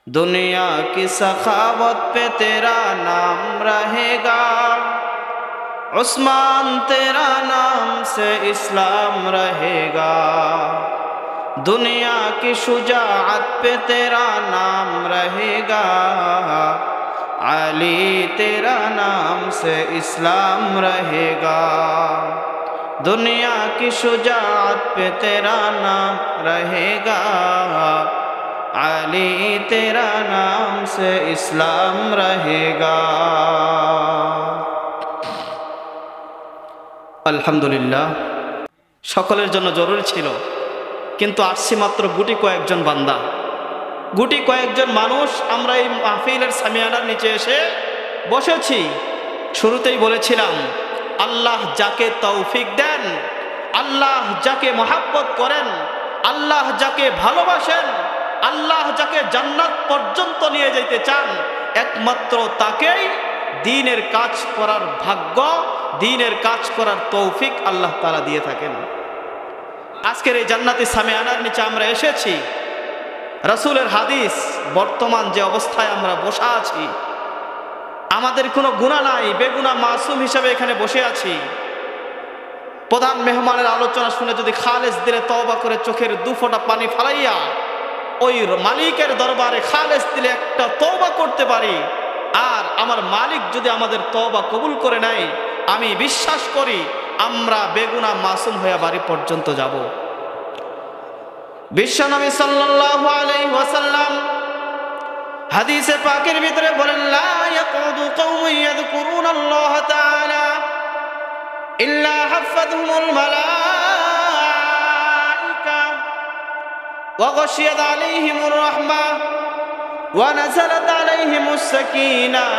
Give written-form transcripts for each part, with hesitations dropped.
दुनिया की सखावत पे तेरा नाम रहेगा, उस्मान तेरा नाम से इस्लाम रहेगा। दुनिया की शुजाअत पे तेरा नाम रहेगा, अली तेरा नाम से इस्लाम रहेगा। दुनिया की शुजाअत पे तेरा नाम रहेगा, अली तेरा नाम से इस्लाम रहेगा। আলহামদুলিল্লাহ, সকলের জন্য জরুরি ছিল, কিন্তু আসছি মাত্র গুটি কয়েকজন বান্দা, গুটি কয়েকজন মানুষ। আমরা এই মাহফিলের সামিয়ানার নিচে এসে বসেছি। শুরুতেই বলেছিলাম, আল্লাহ যাকে তৌফিক দেন, আল্লাহ যাকে মহাব্বত করেন, আল্লাহ যাকে ভালোবাসেন, আল্লাহ যাকে জান্নাত পর্যন্ত নিয়ে যেতে চান, একমাত্র তাকেই দ্বীনের কাজ করার ভাগ্য, দ্বীনের কাজ করার তৌফিক আল্লাহ তাআলা দিয়ে থাকেন। আজকের এই জান্নাতি সামিয়ানার নিচে আমরা এসেছি। রাসূলের হাদিস, বর্তমান যে অবস্থায় আমরা বসা আছি, আমাদের কোনো গুনাহ নাই, বেগুনাহ মাসুম হিসেবে এখানে বসে আছি। প্রধান মেহমানের আলোচনা শুনে যদি খালেস দিলে তওবা করে চোখের দুফোঁটা পানি ফালাইয়া ওই মালিকের দরবারে খালেস দিলে একটা তওবা করতে পারি, আর আমার মালিক যদি আমাদের তওবা কবুল করে নেয়, আমি বিশ্বাস করি আমরা বেগুনাহ মাসুম হয়ে বাড়ি পর্যন্ত যাব। বিশ্বনবী সাল্লাল্লাহু আলাইহি ওয়াসাল্লাম হাদিসে পাকের ভিতরে বলেন, লা ইয়াকুদু কওমুন ইয়াযকুরুনাল্লাহ তাআলা ইল্লা হাফাযহুমুল মালায়েকা ওয়া গাশিয়াত আলাইহিমুর রাহমাহ ওয়া নাযালাত আলাইহিমুস সাকিনাহ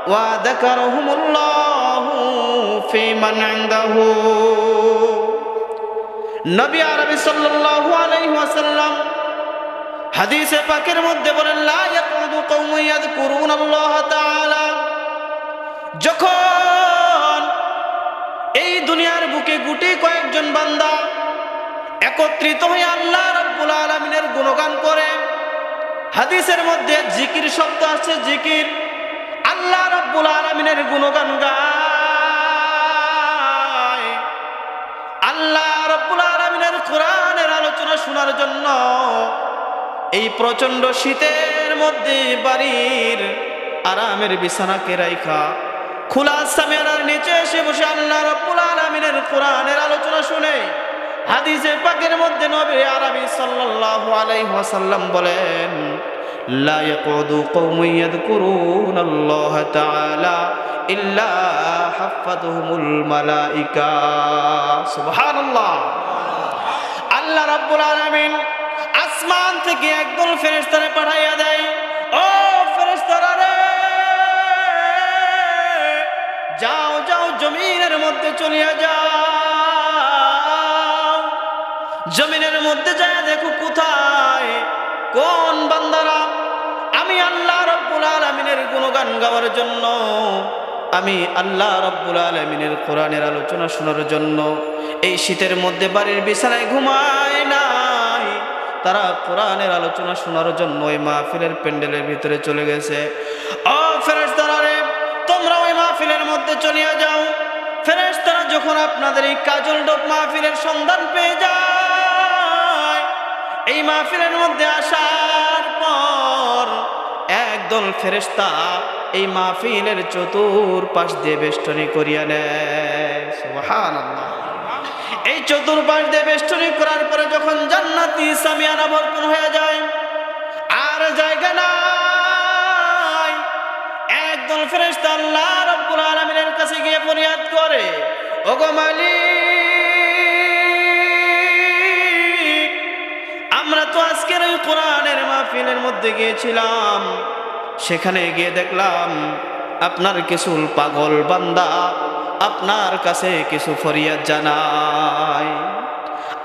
ওয়া যাকারাহুমুল্লাহু ফীমান ইনদাহু। নবী আরবি সাল্লাল্লাহু আলাইহি ওয়াসাল্লাম হাদিসে পাকের মধ্যে বলেন, লা ইয়াকুদু কওমুন ইয়াযকুরুনাল্লাহ তাআলা, যখন এই দুনিয়ার বুকে গুটি কয়েকজন বান্দা একত্রিত হয়ে আল্লাহ রাব্বুল আলামিনের গুণগান করে, হাদিসের মধ্যে জিকির শব্দ আছে, জিকির, আল্লাহ রাব্বুল আলামিনের গুণগান গায়, আল্লাহ রাব্বুল আলামিনের কোরআনের আলোচনা শোনার জন্য এই প্রচন্ড শীতের মধ্যে বাড়ির আরামের বিছানাকে রাইখা খোলা সামিয়ানার নিচে এসে বসে আল্লাহ রাব্বুল আলামিনের কোরআনের আলোচনা শুনে, হাদিসে পাকের মধ্যে নবী আরবি সাল্লাল্লাহু আলাইহি ওয়াসাল্লাম বলেন, লা ইয়াকুদু কওমুন ইয়াযকুরুনাল্লাহ তাআলা ইল্লা হাফাযহুমুল মালায়েকা। সুবহানাল্লাহ। আল্লাহ রাব্বুল আলামিন আসমান থেকে একদল ফেরেশতারে পাঠাইয়া দেয়, ও ফেরেশতারা রে, যাও যাও জমিনের মধ্যে চলিয়া যাও, জমিনের মধ্যে যায় দেখো কোথায় কোন বান্দারা আমি আল্লাহ রাব্বুল আলামিনের গুণগান গাওয়ার জন্য, আমি আল্লাহ রাব্বুল আলামিনের কোরআনের আলোচনা শোনার জন্য এই শীতের মধ্যে বাড়ির বিছানায় ঘুমায় নাই, তারা কোরআনের আলোচনা শোনার জন্য ওই মাহফিলের প্যান্ডেলের ভিতরে চলে গেছে। ও ফেরেশতারা রে, তোমরা ওই মাহফিলের মধ্যে চলিয়া যাও। ফেরেশতারা যখন আপনাদের এই কাজল ডোব মাহফিলের সন্ধান পেয়ে যায়, এই মাহফিলের মধ্যে আসার পর একদল ফেরেশতা এই মাহফিলের চতুর্পাশ দিয়ে বেষ্টনী করিয়া নেয়। সুবহানাল্লাহ। এই চতুর্পাশ দিয়ে বেষ্টনী করার পরে যখন জান্নাতি সামিয়ানা ভরপুর হয়ে যায়, আর জায়গা নাই, একদল ফেরেশতা আল্লাহ রাব্বুল আলামিনের কাছে গিয়ে ফরিয়াদ করে, ওগো মালিক, আমরা তো আজকের ওই কোরআনের মাহফিলের মধ্যে গিয়েছিলাম, সেখানে গিয়ে দেখলাম আপনার কিছু পাগল বান্দা আপনার কাছে কিছু ফরিয়াদ জানায়।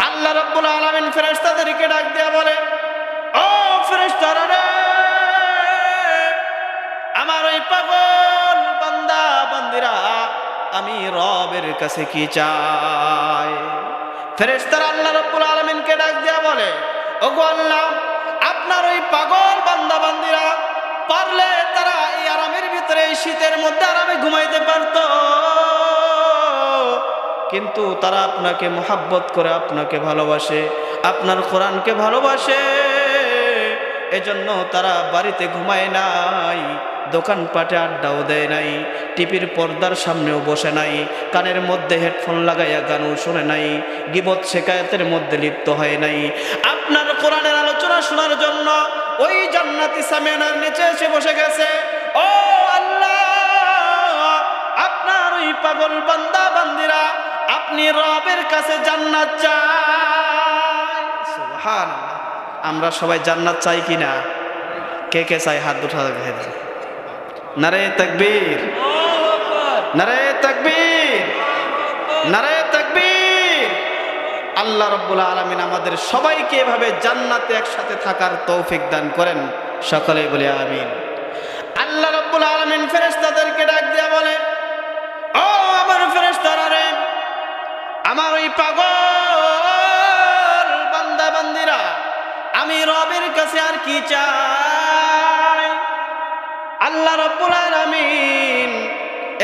আল্লাহ রাব্বুল আলামিন ফেরেশতাদেরকে ডাক দিয়া বলে, ও ফেরেশতারা রে, আমার ওই পাগল বান্দা বান্দিরা আমি রবের কাছে কি চাই? ফেরেশতারা আল্লাহ রাব্বুল আলামিনকে ডাক দিয়া বলে, ওগো আল্লাহ, আপনার ওই পাগল শীতের মধ্যে আরামে ঘুমাইতে পারত, কিন্তু তারা আপনাকে মোহাব্বত করে, আপনাকে ভালোবাসে, আপনার কোরআনকে ভালোবাসে, এজন্য তারা বাড়িতে ঘুমায় নাই, দোকানপাটে আড্ডাও দেয় নাই, টিভির পর্দার সামনেও বসে নাই, কানের মধ্যে হেডফোন লাগাইয়া গানও শুনে নাই, গীবত শেকায়াতের মধ্যে লিপ্ত হয় নাই। আপনার কোরআনের আলোচনা শোনার জন্য ওই জান্নাতি সামিয়ানার নিচে এসে বসে গেছে। ও আল্লাহ, আপনার ওই পাগল বান্দা বান্দিরা আপনি রবের কাছে জান্নাত চায়। সুবহানাল্লাহ। আমরা সবাই জান্নাত চাই কিনা? কে কে চাই? হাত উঠা দেখেন। নারে তাকবীর, নারে তাকবীর, নারে তাকবীর। আল্লাহ রাব্বুল আলামিন আমাদের সবাইকে এভাবে জান্নাতে একসাথে থাকার তৌফিক দান করেন, সকলে বলি আমিন। আল্লাহ রাব্বুল আলামিন ফেরেশতাদেরকে ডাক দিয়া বলেন, ও আমার ফেরেশতারা রে, আমার ওই পাগল বান্দা বান্দিরা আমি রবের কাছে আর কি চাই? আল্লাহ রাব্বুল আলামিন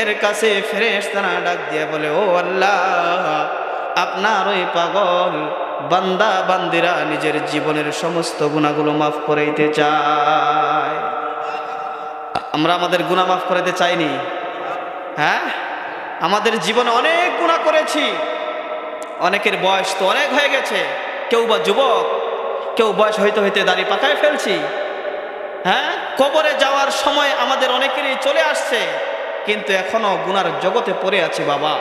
এর কাছে ফেরেশতারা ডাক দিয়ে বলে, ও আল্লাহ, আপনার ওই পাগল বান্দা বান্দিরা নিজের জীবনের সমস্ত গুনাহগুলো মাফ করাইতে চায়। আমরা আমাদের গুনাহ মাফ করাইতে চাইনি? হ্যাঁ, আমাদের জীবনে অনেক গুনাহ করেছি, অনেকের বয়স তো অনেক হয়ে গেছে, কেউ বা যুবক, কেউ বয়স হইতে হইতে দাড়ি পাকায় ফেলছি। হ্যাঁ, কবরে যাওয়ার সময় আমাদের অনেকেরই চলে আসছে, কিন্তু এখনো গুনার জগতে পড়ে আছে। বাবা,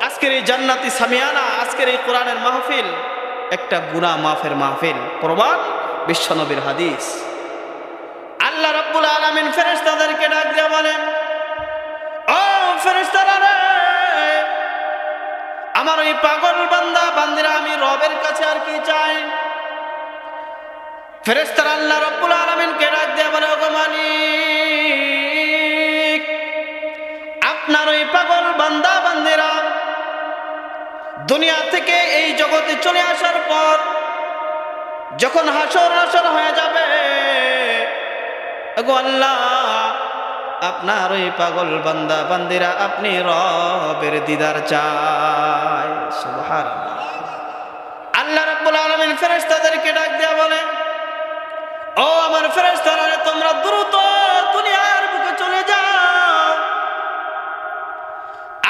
আজকের এই জান্নাতি সামিয়ানা, আজকের এই কোরআনের মাহফিল একটা গুনাহ মাফের মাহফিল। প্রমাণ বিশ্বনবীর হাদিস। আল্লাহ রাব্বুল আলামিন ফেরেশতাদেরকে ডাক দিয়ে বলেন, ও ফেরেশতারা রে, আমার ওই পাগল বান্দা বান্দিরা আমি রবের কাছে আর কি চাই? ফেরেশতারা আল্লাহ রাব্বুল আলামিনকে ডাক দিয়ে বলে, ওগো মালিক, আপনার ওই পাগল বান্দা বান্দিরা দুনিয়া থেকে এই জগতে চলে আসার পর যখন হাসর নাসর হয়ে যাবে, ওগো আল্লাহ, আপনার ওই পাগল বান্দা বান্দিরা আপনি রবের দিদার চায়। সুবহানাল্লাহ। আল্লাহ রাব্বুল আলামিন ফেরেশতাদেরকে ডাক দিয়া বলে, ও আমার ফেরেশতারা, তোমরা দ্রুত দুনিয়ার বুকে চলে যাও,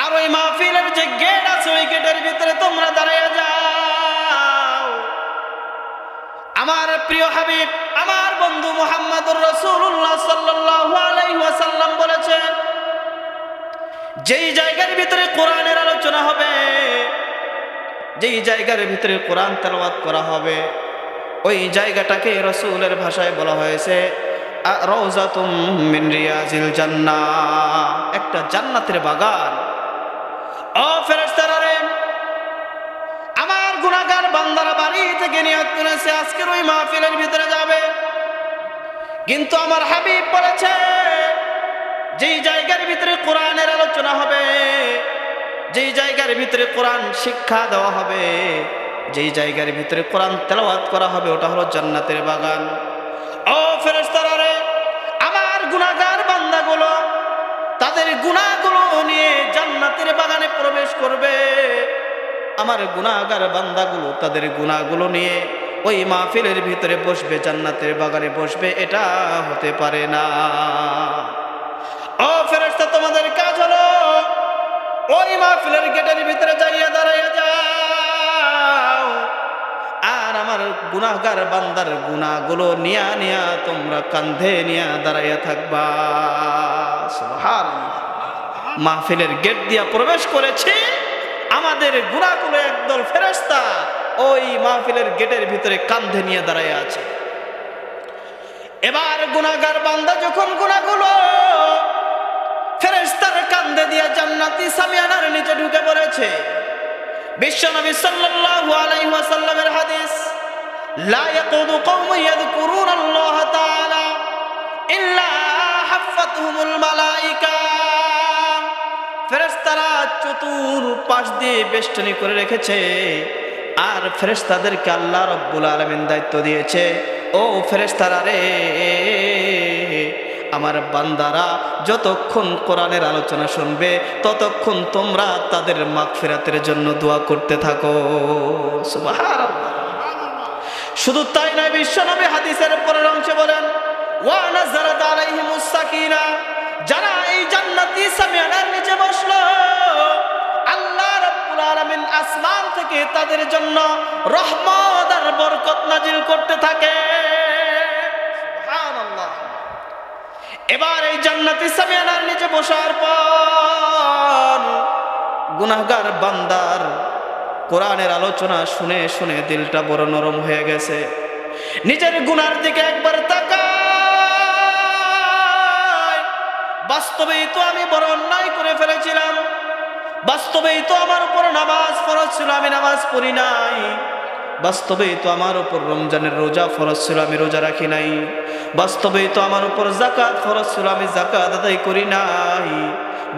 আর ওই মাহফিলের যে গেট আছে ওই গেটের ভিতরে তোমরা দাঁড়াইয়া যাও। আমার প্রিয় হাবিব, আমার বন্ধু মুহাম্মদুর রাসূলুল্লাহ সাল্লাল্লাহু আলাইহি ওয়াসাল্লাম বলেছেন, যেই জায়গার ভিতরে কোরআনের আলোচনা হবে, যেই জায়গার ভিতরে কোরআন তেলাওয়াত করা হবে, ওই জায়গাটাকে রাসূলের ভাষায় বলা হয়েছে রাউযাতুম মিন রিয়াজিল জান্নাহ, একটা জান্নাতের বাগান। ও ফেরেশতারা রে, আমার গুনাহগার বান্দারা বাড়ি থেকে নিয়ত করেছে আজকের ওই মাহফিলের ভিতরে যাবে, কিন্তু আমার হাবিব বলেছে যেই জায়গার ভিতরে কোরআনের আলোচনা হবে, যেই জায়গার ভিতরে কোরআন শিক্ষা দেওয়া হবে, যেই জায়গার ভিতরে কোরআন তেলাওয়াত করা হবে, ওটা হলো জান্নাতের বাগান। ও ফেরেশতারা রে, আমার গুনাহগার বান্দাগুলো তাদের গুনাহগুলো নিয়ে জান্নাতের বাগানে প্রবেশ করবে, আমার গুনাহগার বান্দাগুলো তাদের গুনাহগুলো নিয়ে ওই মাহফিলের ভিতরে বসবে, জান্নাতের বাগানে বসবে। এটা হতে পারে না। ও ফেরেশতা, তোমাদের কাজ হলো ওই মাহফিলের গেটের ভিতরে যাইয়া দাঁড়াইয়া যাও, আর আমার গুনাহগার বান্দার গুনাহগুলো নিয়া নিয়া তোমরা কাঁধে নিয়া দাঁড়াইয়া থাকবা। সুবহানাল্লাহ। মাহফিলের গেট দিয়া প্রবেশ করেছি, আমাদের গুনাহগুলো একদল ফেরেশতা ওই মাহফিলের গেটের ভিতরে কাঁধে নিয়ে দাঁড়াইয়া আছে। এবার গুনাহগার বান্দা যখন গুনাহগুলো ফেরেশতার কাঁধে দিয়া জান্নাতি সামিয়ানার নিচে ঢুকে পড়েছে, বিশ্বনবী সাল্লাল্লাহু আলাইহি ওয়াসাল্লামের হাদিস, লা ইয়াকুদু কওমুন ইয়াযকুরুনাল্লাহ তাআলা ইল্লা হাফাতহুমুল মালায়েকা। ফেরেশতারা চতুর্পাশ দিয়ে বেষ্টনী করে রেখেছে, আর ফেরেশতাদেরকে আল্লাহ রাব্বুল আলামিন দায়িত্ব দিয়েছে, ও ফেরেশতারা রে, আমার বান্দারা যতক্ষণ কোরআনের আলোচনা শুনবে ততক্ষণ তোমরা তাদের মাগফিরাতের জন্য দোয়া করতে থাকো। সুবহানাল্লাহ। শুধু তাই নয়, বিশ্বনবী হাদিসের পরের অংশে বলেন, ওয়া নাযালাত আলাইহিমুস সাকিনা, যারা এই জান্নাতি সামিয়ানার নিচে বসলো, আল্লাহ রাব্বুল আলামিন আসমান থেকে তাদের জন্য রহমত আর বরকত নাজিল করতে থাকে। সুবহানাল্লাহ। এবার এই জান্নাতি সামিয়ানার নিচে বসার পর গুনাহগার বান্দার কোরআনের আলোচনা শুনে শুনে দিলটা বড় নরম হয়ে গেছে। নিজের গুনার দিকে একবার তাকায়, বাস্তবেই তো আমি বড় অন্যায় করে ফেলেছিলাম, বাস্তবেই তো আমার উপর নামাজ ফরজ ছিল, আমি নামাজ পড়ি নাই, বাস্তবেই তো আমার উপর রমজানের রোজা ফরজ ছিল, আমি রোজা রাখি নাই, বাস্তবেই তো আমার উপর যাকাত ফরজ ছিল, আমি যাকাত আদায় করি নাই,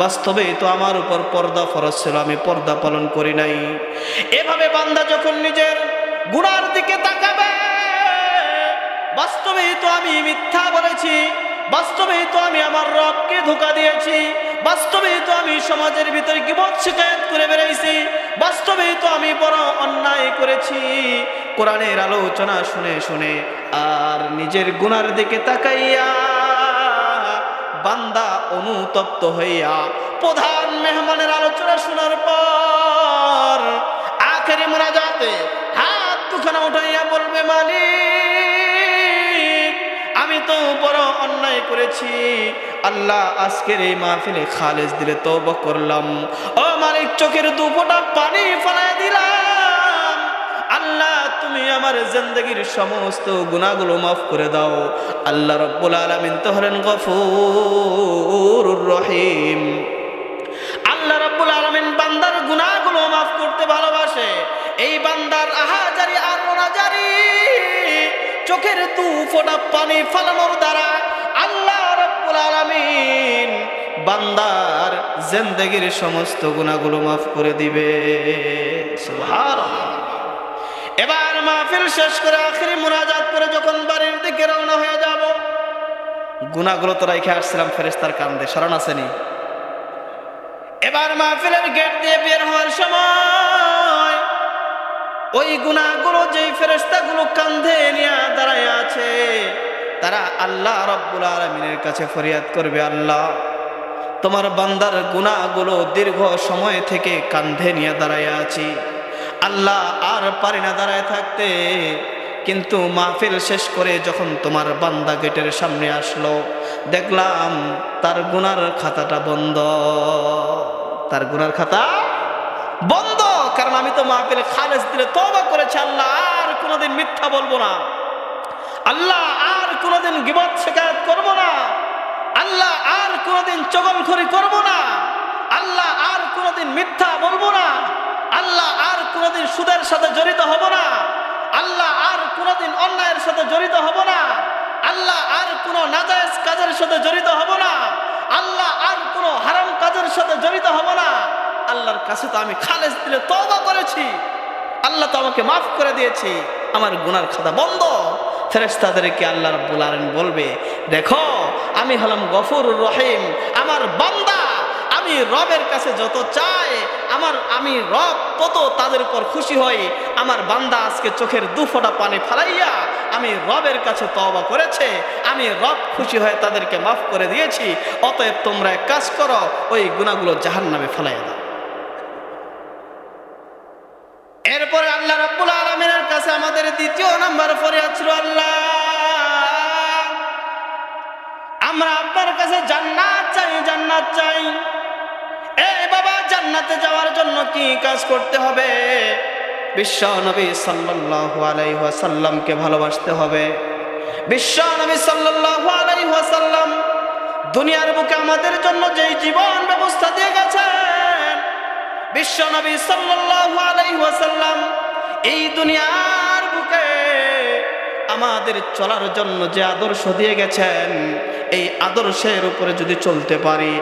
বাস্তবেই তো আমার উপর পর্দা ফরজ ছিল, আমি পর্দা পালন করি নাই। এভাবে বান্দা যখন নিজের গুনার দিকে তাকাবে, বাস্তবেই তো আমি মিথ্যা বলেছি, বাস্তবেই তো আমি আমার রবকে ধোঁকা দিয়েছি, বাস্তবেই তো আমি সমাজের ভিতরে গীবত শিকায়েত করে বেড়াইছি, বাস্তবেই তো আমি বড় অন্যায় করেছি। কোরআনের আলোচনা শুনে শুনে আর নিজের গুনার দিকে তাকাইয়া বান্দা অনুতপ্ত হইয়া প্রধান মেহমানের আলোচনা শোনার পর আখেরি মুনাজাতে হাত দুখানা উঠাইয়া বলবে, মালিক আমি তো বড় অন্যায় করেছি, আল্লাহ আজকের এই মাহফিলে খালেস দিলে তওবা করলাম, ও মালিক চোখের দু ফোঁটা পানি ফেলায় দিলাম, আল্লাহ তুমি আমার জিন্দেগীর সমস্ত গুনাহগুলো মাফ করে দাও। আল্লাহ রাব্বুল আলামিন তো হলেন গফুরুর রহিম। আল্লাহ রাব্বুল আলামিন বান্দার গুনাহগুলো মাফ করতে ভালোবাসে। এই বান্দার আহাজারি আর মোনাজারি চোখের দু ফোঁটা পানি ফেলানোর দ্বারা আল্লাহ রাব্বুল আলামিন বান্দার জিন্দেগীর সমস্ত গুনাহগুলো মাফ করে দিবে। সুবহানাল্লাহ। এবার মাহফিল শেষ করে আখেরি মুনাজাত করে যখন বাড়ির দিকে রওনা হয়ে যাব, গুনাহগুলো তো রেখে আসছিলাম ফেরেশতার কাঁধে, স্মরণ আসেনি? এবার মাহফিলের গেট দিয়ে বের হওয়ার সময় ওই গুনাহগুলো যেই ফেরেশতাগুলো কাঁধে নিয়ে দাঁড়ায় আছে, তারা আল্লাহ রাব্বুল আলামিনের কাছে ফরিয়াদ করবে, আল্লাহ তোমার বান্দার গুনাহগুলো দীর্ঘ সময় থেকে কাঁধে নিয়ে দাঁড়ায় আছি, আল্লাহ আর পারি না দাঁড়ায় থাকতে, কিন্তু মাহফিল শেষ করে যখন তোমার বান্দা গেটের সামনে আসলো, দেখলাম তার গুনার খাতাটা বন্ধ, তার গুনার খাতা বন্ধ। কারণ আমি তো মাহফিলে খালেস দিলে তওবা করেছি, আল্লাহ আর কোনোদিন মিথ্যা বলবো না, আল্লাহ আর কোনোদিন গীবত শিকায়েত করবো না, আল্লাহ আর কোনোদিন চগলখড়ি করবো না, আল্লাহ আর কোনোদিন মিথ্যা বলবো না, আল্লাহ আর কোনোদিন সুদের সাথে জড়িত হব না, আল্লাহ আর কোনোদিন অন্যায়ের সাথে জড়িত হব না, আল্লাহ আর কোনো নাজায়েজ কাজের সাথে জড়িত হব না, আল্লাহ আর কোনো হারাম কাজের সাথে জড়িত হব না। আল্লাহর কাছে তো আমি খালেস দিলে তওবা করেছি, আল্লাহ তো আমাকে মাফ করে দিয়েছি, আমার গুনার খাতা বন্ধ। ফেরেশতাদেরকে আল্লাহ রাব্বুল আলামিন বলবে, দেখো আমি হলাম গফুরুর রহিম, আমার বান্দা আমি রবের কাছে যত চাই আমি রব তত তাদের উপর খুশি হই। আমার বান্দা আজকে চোখের দু ফোঁটা পানি ফেলাইয়া আমি রবের কাছে তওবা করেছে, আমি রব খুশি হয়ে তাদেরকে মাফ করে দিয়েছি। অতএব তোমরা এক কাজ করো, ওই গুনাহগুলো জাহান্নামে ফেলাইয়া দাও। এরপরে আল্লাহ রাব্বুল আলামিনের কাছে আমাদের দ্বিতীয় নাম্বার ফরিয়াদ ছিল, আল্লাহ আমরা আপনার কাছে জান্নাত চাই, জান্নাত চাই। এই বাবা, জান্নাতে যাওয়ার জন্য কি কাজ করতে হবে? বিশ্ব নবী সাল্লাল্লাহু আলাইহি ওয়াসাল্লামকে ভালোবাসতে হবে। বিশ্ব নবী সাল্লাল্লাহু আলাইহি ওয়াসাল্লাম দুনিয়ার বুকে আমাদের জন্য যেই জীবন ব্যবস্থা দিয়ে গেছেন, বিশ্ব নবী সাল্লাল্লাহু আলাইহি ওয়াসাল্লাম এই দুনিয়ার বুকে আমাদের চলার জন্য যে আদর্শ দিয়ে গেছেন, এই আদর্শের উপরে যদি চলতে পারি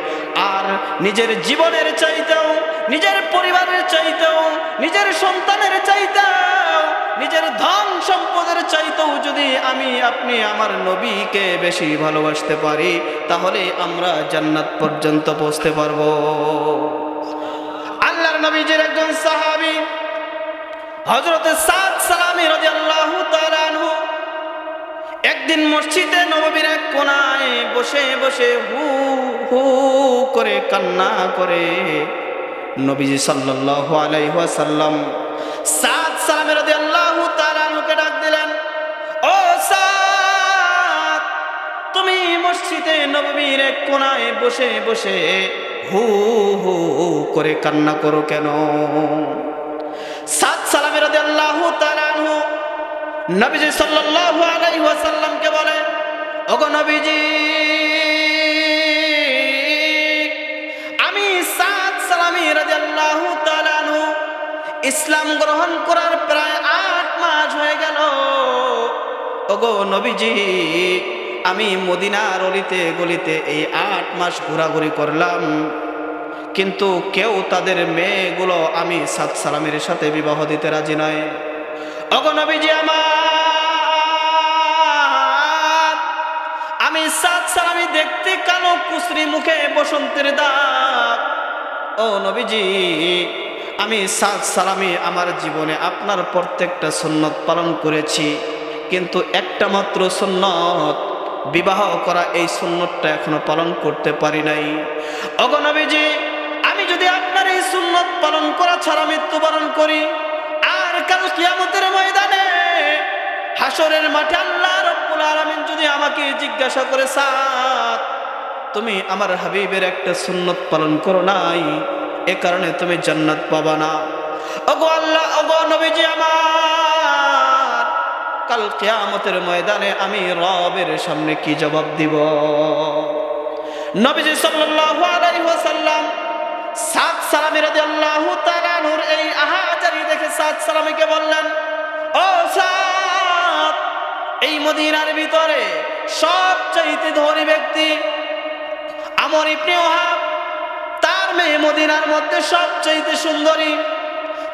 আর নিজের জীবনের চাইতেও, নিজের পরিবারের চাইতেও, নিজের সন্তানের চাইতেও নিজের ধন সম্পদের চাইতেও যদি আমি আপনি আমার নবীকে বেশি ভালোবাসতে পারি, তাহলে আমরা জান্নাত পর্যন্ত পৌঁছতে পারবো। আল্লাহর নবীজির একজন সাহাবী হযরত সাদ সালামী রাদিয়াল্লাহু তাআলা আনহু একদিন মসজিদে নববীর এক কোণায় বসে বসে হু হু করে কান্না করে নবীজি সাল্লাল্লাহু আলাইহি ওয়াসাল্লাম সাদ সালামী রাদিয়াল্লাহু তাআলা আনহুকে ডাক দিলেন, ও সাদ, তুমি মসজিদে নববীর এক কোণায় বসে বসে হু হু করে কান্না করো কেন? সাদ সালামী রাদিয়াল্লাহু তাআলা আনহু নবীজি সাল্লাল্লাহু আলাইহি ওয়াসাল্লামকে বলে, ওগো নবীজি, আমি সাদ সালামী রাদিয়াল্লাহু তাআলা আনহু ইসলাম গ্রহণ করার প্রায় 8 মাস হয়ে গেল। ওগো নবীজি, আমি মদিনার অলিতে গলিতে এই 8 মাস ঘোরাঘুরি করলাম, কিন্তু কেউ তাদের মেয়েগুলো আমি সাদ সালামের সাথে বিবাহ দিতে রাজি নয়। ওগো নবীজি আমার, আমি সাদ সালামী দেখতে কালো, কুচরি, মুখে বসন্তের দাগ। ও নবীজি, আমি সাদ সালামী আমার জীবনে আপনার প্রত্যেকটা সুন্নত পালন করেছি, কিন্তু একটা মাত্র সুন্নত, বিবাহ করা, এই সুন্নতটা এখনো পালন করতে পারি নাই। ওগো নবীজি, আমি যদি আপনার এই সুন্নত পালন করা ছাড়া মৃত্যুবরণ করি, আর কাল কিয়ামতের ময়দানে হাসরের মাঠে আল্লাহ রাব্বুল আলামিন যদি আমাকে জিজ্ঞাসা করে, সাদ, তুমি আমার হাবিবের একটা সুন্নত পালন করো নাই, এ কারণে তুমি জান্নাত পাবা না। ওগো আল্লাহ, ওগো নবীজি আমার, কাল কিয়ামতের ময়দানে আমি রবের সামনে কি জবাব দিব? নবীজি সাল্লাল্লাহু আলাইহি ওয়াসাল্লাম সাদ সালামী রাদিয়াল্লাহু তাআলা আনহুর এই আহাজারি দেখে সাদ সালামীকে বললেন, ও সাদ, এই মদিনার ভিতরে সবচাইতে ধনী ব্যক্তি আমর ইবনে ওহাব, তার মেয়ে মদিনার মধ্যে সবচাইতে সুন্দরী,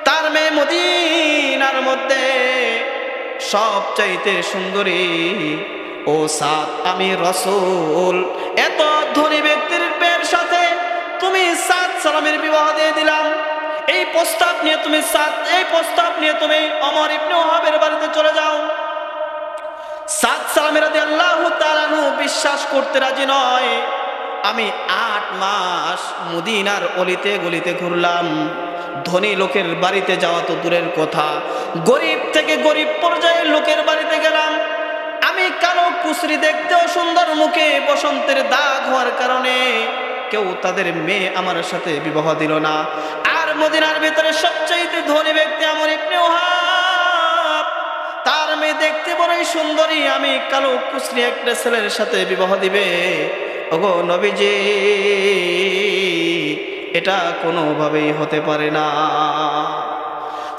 তার মেয়ে মদিনার মধ্যে সবচাইতে সুন্দরী। ও সাদ, আমি রাসূল এত ধনী ব্যক্তির মেয়ের সাথে তুমি সাদ সালামের বিবাহ দিয়ে দিলাম। এই প্রস্তাব নিয়ে তুমি ওমর ইবনে ওহাবের বাড়িতে চলে যাও। সাদ সালামী রাদিয়াল্লাহু তাআলা আনহু বিশ্বাস করতে রাজি নয়। আমি 8 মাস মদিনার অলিতে গলিতে ঘুরলাম, ধনী লোকের বাড়িতে যাওয়া তো দূরের কথা, গরিব থেকে গরিব পর্যায়ের লোকের বাড়িতে গেলাম। আমি কালো, কুচরি, দেখতেও সুন্দর, মুখে বসন্তের দাগ হওয়ার কারণে কেউ তাদের মেয়ে আমার সাথে বিবাহ দিল না। আর মদিনার ভিতরে সবচাইতে ধনী ব্যক্তি আমর ইবনে ওহাব, তার মেয়ে দেখতে বড়ই সুন্দরী, আমি কালো, কুচরি একটা ছেলের সাথে বিবাহ দিবে? ওগো নবীজি, এটা কোনোভাবেই হতে পারে না।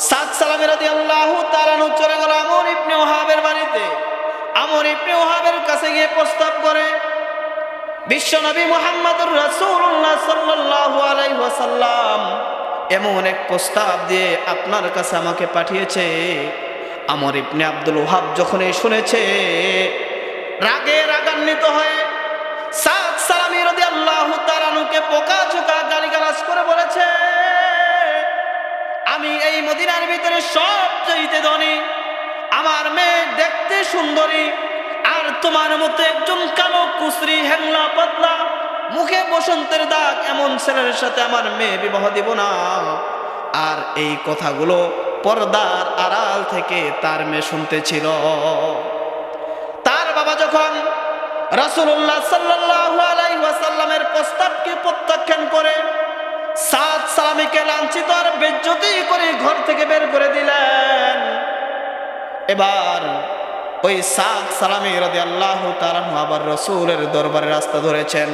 সাদ সালামী রাদিয়াল্লাহু তাআলা আনহু চলে গেল আমর ইবনে ওহাবের বাড়িতে। আমর ইবনে ওহাবের কাছে গিয়ে প্রস্তাব করে, বিশ্বনবী মুহাম্মদুর রাসূলুল্লাহ সাল্লাল্লাহু আলাইহি ওয়াসাল্লাম এমন এক প্রস্তাব দিয়ে আপনার কাছে আমাকে পাঠিয়েছে। আমর ইবনে আব্দুল ওহাব যখন এই শুনেছে, রাগে রাগান্বিত হয়ে সাদ সালামী রাদিয়াল্লাহু তাআলা আনহুকে বোকা-ঝোকা গালিগালাজ করে বলেছে, আমি এই মদিনার ভিতরে সবচাইতে ধনী, আমার মেয়ে দেখতে সুন্দরী, আর তোমার মতো একজন কালো, কুচরি, হ্যাংলা, পাতলা, মুখে বসন্তের দাগ এমন ছেলের সাথে আমার মেয়ে বিবাহ দিব না। আর এই কথাগুলো পর্দার আড়াল থেকে তার মেয়ে শুনতেছিল। তার বাবা যখন রাসূলুল্লাহ সাল্লাল্লাহু আলাইহি ওয়াসাল্লামের প্রস্তাবকে প্রত্যাখ্যান করে সাদ সালামীকে লাঞ্ছিত আর বেইজ্জতি করে ঘর থেকে বের করে দিলেন, এবার ওই সাদ সালামী রাদিয়াল্লাহু তাআলা আবার রাসূলের দরবারে রাস্তা ধরেছেন।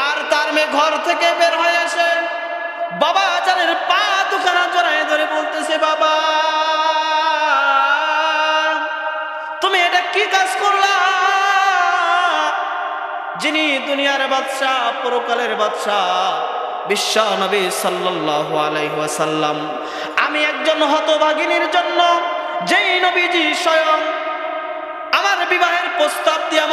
আর তার মেয়ে ঘর থেকে বের হয়ে আসে, বাবা জানের পা দুখানা জড়ায় ধরে বলতেছে, বাবা, তুমি এটা কি কাজ করলা? যিনি দুনিয়ার বাদশা, পরকালের বাদশা, বিশ্ব নবী সাল্লাল্লাহু আলাইহি ওয়াসাল্লাম, আমি একজন হতভাগিনীর জন্য যেই নবীজি স্বয়ং আমার বিবাহের প্রস্তাব দিয়ে